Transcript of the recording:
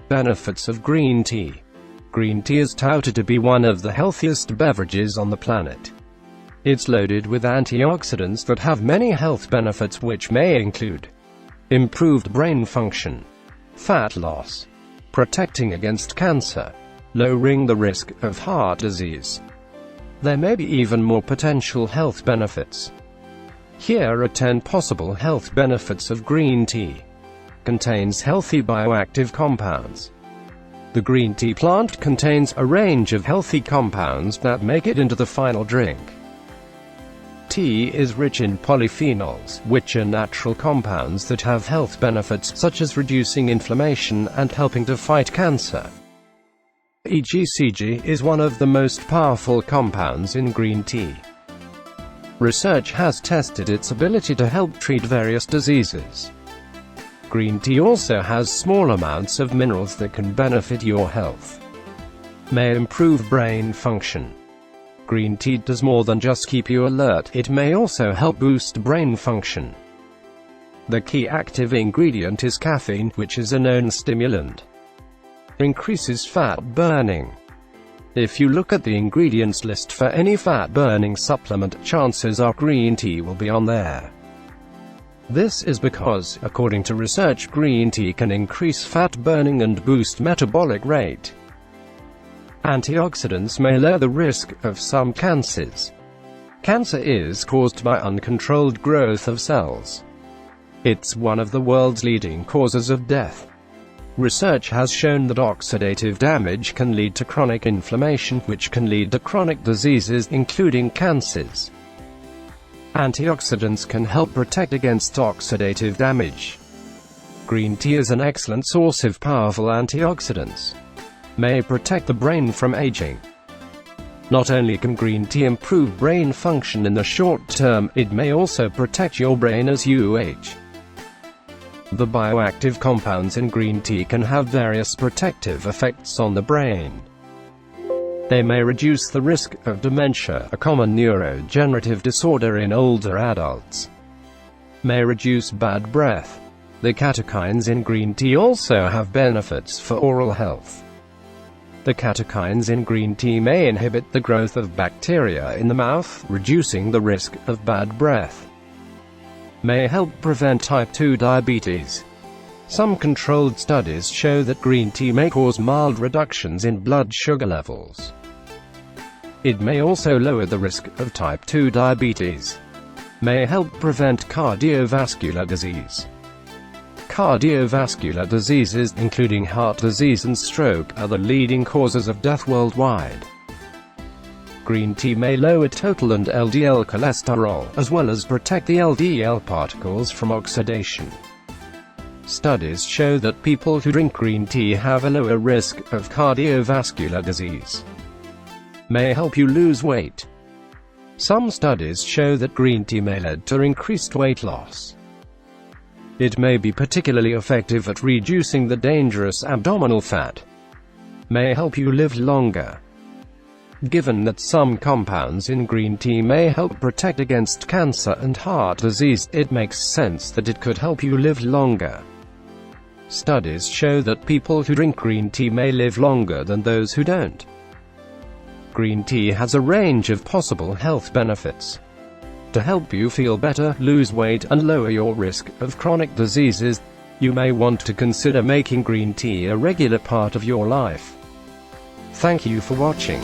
Benefits of green tea. Green tea is touted to be one of the healthiest beverages on the planet. It's loaded with antioxidants that have many health benefits, which may include improved brain function, fat loss, protecting against cancer, lowering the risk of heart disease. There may be even more potential health benefits. Here are 10 possible health benefits of green tea. Contains healthy bioactive compounds. The green tea plant contains a range of healthy compounds that make it into the final drink. Tea is rich in polyphenols, which are natural compounds that have health benefits such as reducing inflammation and helping to fight cancer. EGCG is one of the most powerful compounds in green tea. Research has tested its ability to help treat various diseases. Green tea also has small amounts of minerals that can benefit your health. May improve brain function. Green tea does more than just keep you alert, it may also help boost brain function. The key active ingredient is caffeine, which is a known stimulant. Increases fat burning. If you look at the ingredients list for any fat-burning supplement, chances are green tea will be on there. This is because, according to research, green tea can increase fat burning and boost metabolic rate. Antioxidants may lower the risk of some cancers. Cancer is caused by uncontrolled growth of cells. It's one of the world's leading causes of death. Research has shown that oxidative damage can lead to chronic inflammation, which can lead to chronic diseases, including cancers. Antioxidants can help protect against oxidative damage. Green tea is an excellent source of powerful antioxidants. May protect the brain from aging. Not only can green tea improve brain function in the short term, it may also protect your brain as you age. The bioactive compounds in green tea can have various protective effects on the brain. They may reduce the risk of dementia, a common neurodegenerative disorder in older adults. May reduce bad breath. The catechins in green tea also have benefits for oral health. The catechins in green tea may inhibit the growth of bacteria in the mouth, reducing the risk of bad breath. May help prevent type 2 diabetes. Some controlled studies show that green tea may cause mild reductions in blood sugar levels. It may also lower the risk of type 2 diabetes. May help prevent cardiovascular disease. Cardiovascular diseases, including heart disease and stroke, are the leading causes of death worldwide. Green tea may lower total and LDL cholesterol, as well as protect the LDL particles from oxidation. Studies show that people who drink green tea have a lower risk of cardiovascular disease. May help you lose weight. Some studies show that green tea may lead to increased weight loss. It may be particularly effective at reducing the dangerous abdominal fat. May help you live longer. Given that some compounds in green tea may help protect against cancer and heart disease, it makes sense that it could help you live longer. Studies show that people who drink green tea may live longer than those who don't. Green tea has a range of possible health benefits. To help you feel better, lose weight, and lower your risk of chronic diseases, you may want to consider making green tea a regular part of your life. Thank you for watching.